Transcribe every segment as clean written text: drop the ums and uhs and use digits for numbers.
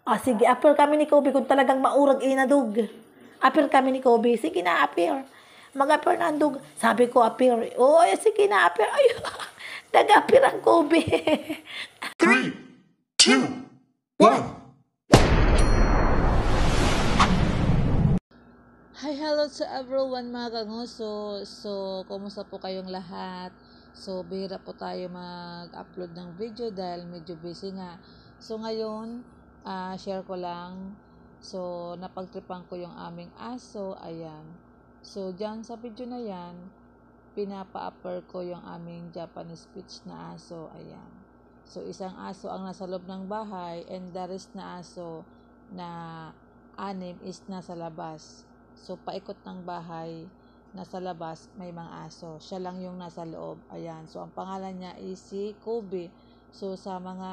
Sige, apir kami ni Kobe kung talagang maurag inadug. Apir kami ni Kobe. Sige na, apir. Mag-apir na andug. Sabi ko, apir. Sige na, apir. Ay, nag-apir ang Kobe. 3, 2, 1. Hi, hello to everyone mga kanguso. So, kumusta po kayong lahat? So, bihira po tayo mag-upload ng video dahil medyo busy nga. So, ngayon, share ko lang. So, napagtripan ko yung aming aso. Ayan. So, dyan sa video na yan, pinapa-upper ko yung aming Japanese Spitz na aso. Ayan. So, isang aso ang nasa loob ng bahay and the rest na aso na 6 is nasa labas. So, paikot ng bahay, nasa labas, may mga aso. Siya lang yung nasa loob. Ayan. So, ang pangalan niya is si Kobe. So, sa mga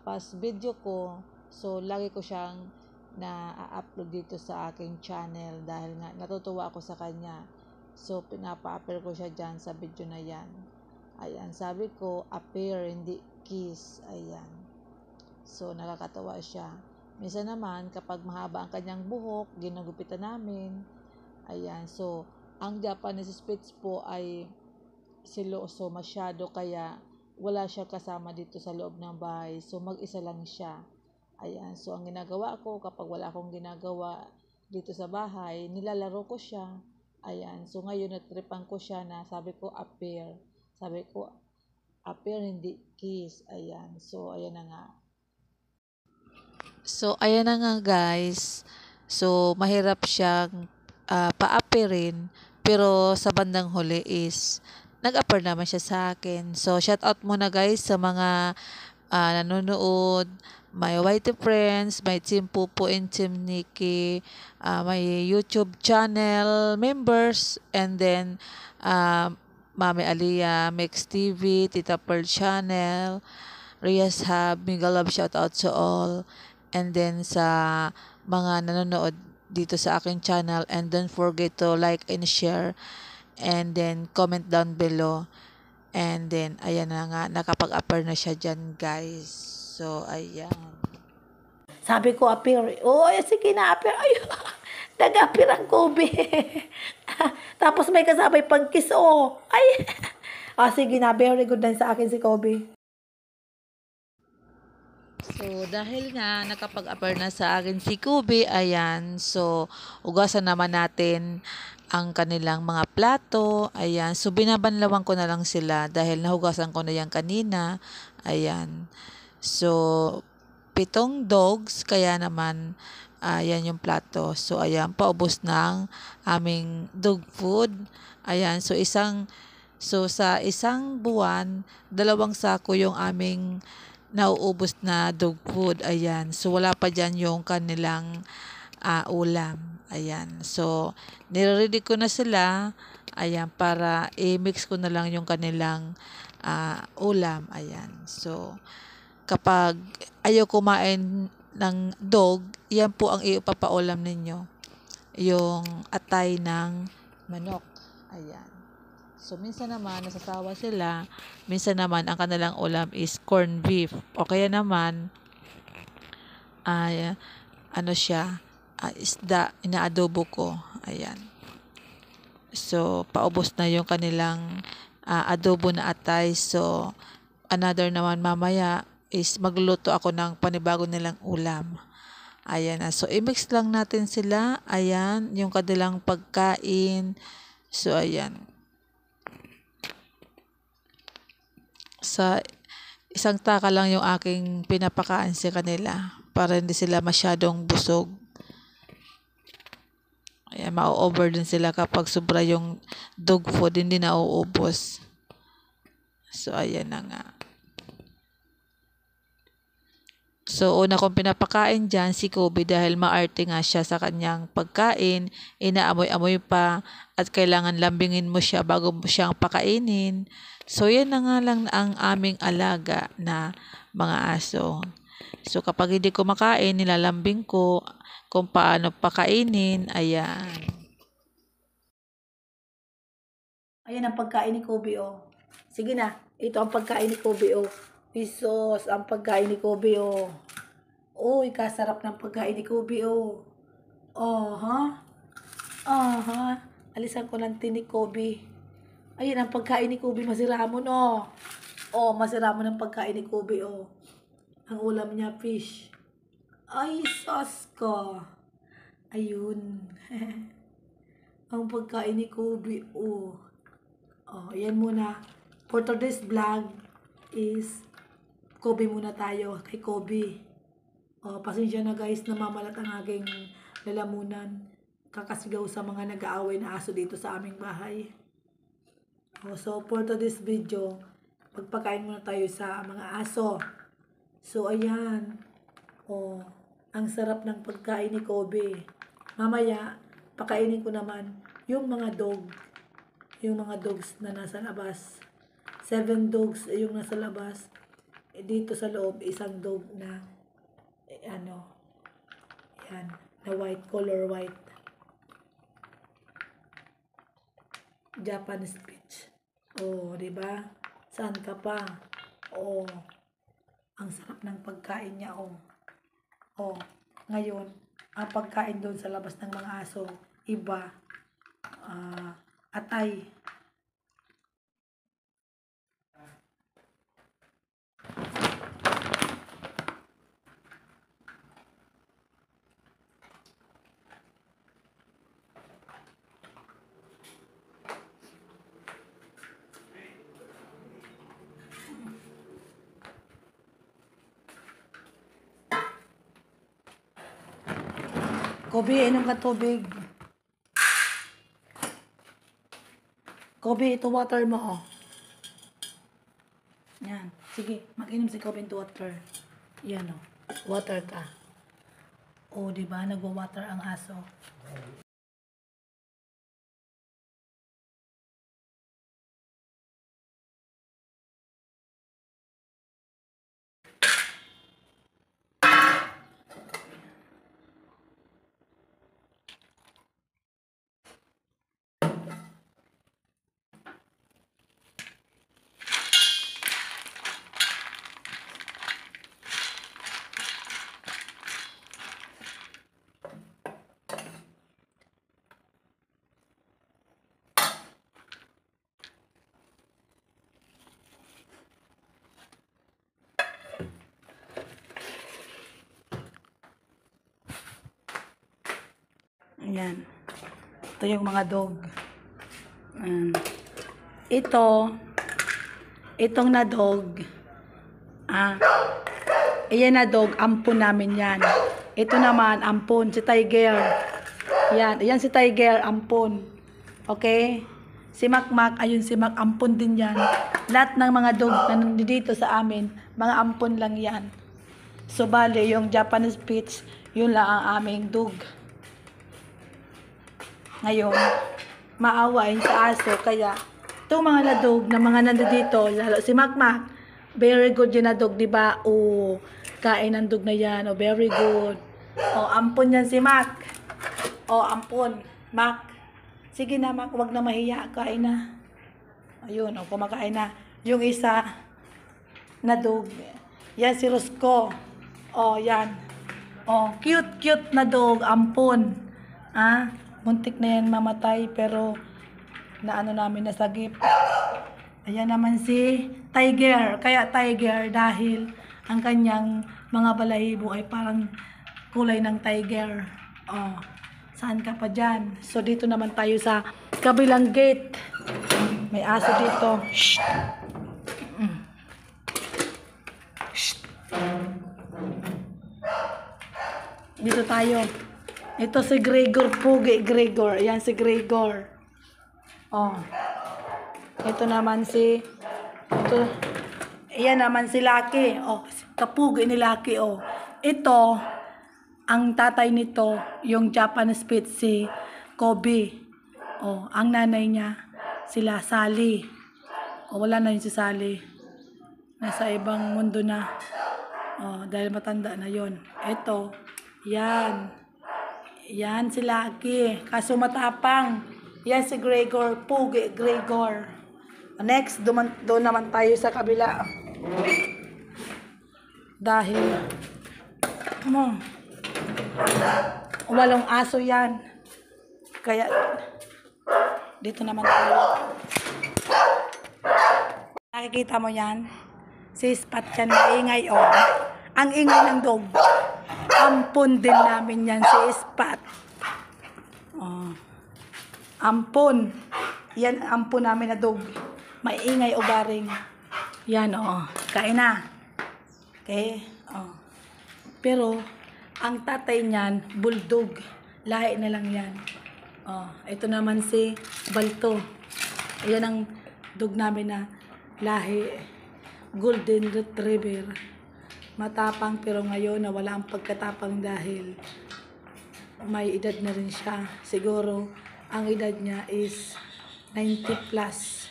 past video ko, so, lagi ko siyang na-upload dito sa aking channel dahil nga natutuwa ako sa kanya. So, pinapa-appear ko siya dyan sa video na yan. Ayan. Sabi ko, appear, hindi kiss. Ayan. So, nakakatawa siya. Minsan naman, kapag mahaba ang kanyang buhok, ginugupitan namin. Ayan. So, ang Japanese Spitz po ay siloso masyado kaya wala siya kasama dito sa loob ng bahay. So, mag-isa lang siya. Ayan. So, ang ginagawa ko kapag wala akong ginagawa dito sa bahay, nilalaro ko siya. Ayan. So, ngayon natripan ko siya na sabi ko, appear. Sabi ko, appear, hindi kiss. Ayan. So, ayan na nga. So, ayan na nga guys. So, mahirap siyang pa-appearin. Pero sa bandang huli is, nag-appear naman siya sa akin. So, shout out muna guys sa mga nanonood. My Whitey Friends, my Team Pupo and Team Nikki, my YouTube channel members, and then Mami Aliyah, Mix TV, Tita Pearl Channel, Ria's Hub, mega love shout out to all. And then sa mga nanonood dito sa aking channel, and don't forget to like and share and then comment down below. And then ayan na nga, nakapag-upper na siya dyan guys. So ayan. Sabi ko, apir. Sige na, apir. Ay, nag-apir ang Kobe. Tapos may kasabay pang kiss, Ay, sige na, very good din sa akin si Kobe. So, dahil nga nakapag-appear na sa akin si Kobe, ayan. So, ugasan naman natin ang kanilang mga plato. Ayan. So, binabanlawan ko na lang sila dahil nahugasan ko na yan kanina. Ayan. So, 7 dogs. Kaya naman, ayan yung plato. So, ayan. Paubos ng aming dog food. Ayan. So, sa isang buwan, 2 sako yung aming nauubos na dog food. Ayan. So, wala pa dyan yung kanilang ulam. Ayan. So, nire-ready ko na sila. Ayan. Para i-mix ko na lang yung kanilang ulam. Ayan. So, kapag ayaw kumain ng dog, yan po ang ipapaulam ninyo. Yung atay ng manok. Ayan. So, minsan naman, nasasawa sila. Minsan naman, ang kanilang ulam is corned beef. O kaya naman, isda, inaadobo ko. Ayan. So, paubos na yung kanilang adobo na atay. So, another naman mamaya is magluluto ako ng panibago nilang ulam. Ayan na. So, i-mix lang natin sila. Ayan, yung kanilang pagkain. So, ayan. Sa isang taka lang yung aking pinapakaan sa kanila para hindi sila masyadong busog. Ayan, ma-over din sila kapag sobra yung dog food, hindi na uubos. So, ayan na nga. So, una kong pinapakain dyan si Kobe dahil maarte nga siya sa kanyang pagkain. Inaamoy-amoy pa at kailangan lambingin mo siya bago mo siyang pakainin. So, yan na nga lang ang aming alaga na mga aso. So, kapag hindi ko makain, nilalambing ko kung paano pakainin. Ayan. Ayan ang pagkain ni Kobe, Sige na, ito ang pagkain ni Kobe, Isos, ang pagkain ni Kobe, Uy, kasarap ng pagkain ni Kobe, oh. Oh, ha? Aha. Alisan ko ng tinik, Kobe. Ayun, ang pagkain ni Kobe, masiramon, oh. Oh, masiramon ang pagkain ni Kobe, oh. Ang ulam niya, fish. Ay, sus ka. Ayun. Ang pagkain ni Kobe, oh. Oh, yan muna. For today's vlog is Kobe muna tayo. Kay Kobe. Oh, pasensya na guys, namamalat ang aking lalamunan. Kakasigaw sa mga nag-aaway na aso dito sa aming bahay. Oh, so for today's video, magpakain muna tayo sa mga aso. So ayan. Oh, ang sarap ng pagkain ni Kobe. Mamaya, pakainin ko naman yung mga dog. Yung mga dogs na nasa labas. 7 dogs yung nasa labas. Dito sa loob, isang dog na ano, yan, na white, color white. Japanese Spitz. Oh, di ba? Saan ka pa? Oh, ang sarap ng pagkain niya, oh. Oh, ngayon, ang pagkain doon sa labas ng mga aso, iba. Atay. Kobe, inom ka tubig. Kobe, ito water mo, oh. Yan. Sige, mag-inom si Kobe into water. Yan, oh. Water ka. Oh, di ba? Nagwa-water ang aso. Ayan. Ito yung mga dog. Itong na dog. Ayan na dog, ampon namin yan. Ito naman, ampon, si Tiger. Yan, ayan si Tiger, ampon. Okay? Si Makmak, ayun si Mak, ampon din yan. Lahat ng mga dog na nandito sa amin, mga ampon lang yan. So, bale, yung Japanese Spitz, yun lang ang aming dog. Ngayon, maawain sa aso, kaya itong mga ladog na mga nandito, lalo si Makmak, very good yun na dog, di ba? Oh, kain ng dog na yan, oh, very good. Oh, ampon yan si Mac. Oh, ampon, Mac. Sige na, Mac, wag na mahiya, kain na. Ayun, oh, kumakain na. Yung isa na dog, yan si Rosco. Oh, yan. Oh, cute na dog, ampon. Muntik na yan mamatay, pero naano namin nasagip. Ayan naman si Tiger. Kaya Tiger dahil ang kanyang mga balahibo ay parang kulay ng tiger. Oh, saan ka pa dyan? So dito naman tayo sa kabilang gate. May aso dito. Shh. Shh. Dito tayo. Ito si Gregor, Pugi Gregor. Ayan si Gregor. Oh. Ito naman si ayan naman si Lucky. Oh, kapugi ni Lucky, oh. Ito ang tatay nito, yung Japanese Spitz, si Kobe. Oh, ang nanay niya sila Sally. Oh, wala na yun si Sally. Nasa ibang mundo na. Oh, dahil matanda na yon. Ito, yan. Yan si Lucky. Kaso matapang. Yan si Gregor. Pugi Gregor. Next, doon naman tayo sa kabila. Dahil Ano? Walong aso yan. Kaya, dito naman tayo. Nakikita mo yan? Si Spot yan, maingay oh. Ang ingay ng dog. Ampon din namin yan si Spot. Oh. Ampon. Yan, ampon namin na dog. Maingay o garing. Yan oh. Kain na. Okay? Oh. Pero, ang tatay niyan, bulldog. Lahi na lang yan. Oh, ito naman si Balto. Ayan ang dog namin na lahi. Golden Retriever. Matapang pero ngayon nawala ang pagkatapang dahil may edad na rin siya. Siguro, ang edad niya is 90 plus.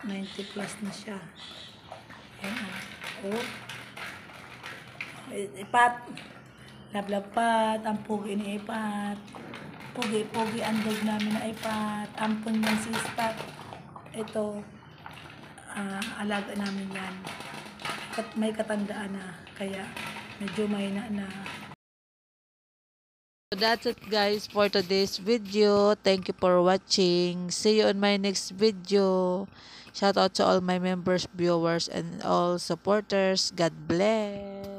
90 plus na siya. Ayan. Oh. Ipat. Lablapat. Ang pugi ni Ipat. Pugi ang dog namin na Ipat. Ampon yan si Spot. Ito. Alaga namin yan. May katandaan na. Kaya medyo mahina na. So that's it guys for today's video. Thank you for watching. See you on my next video. Shout out to all my members, viewers, and all supporters. God bless.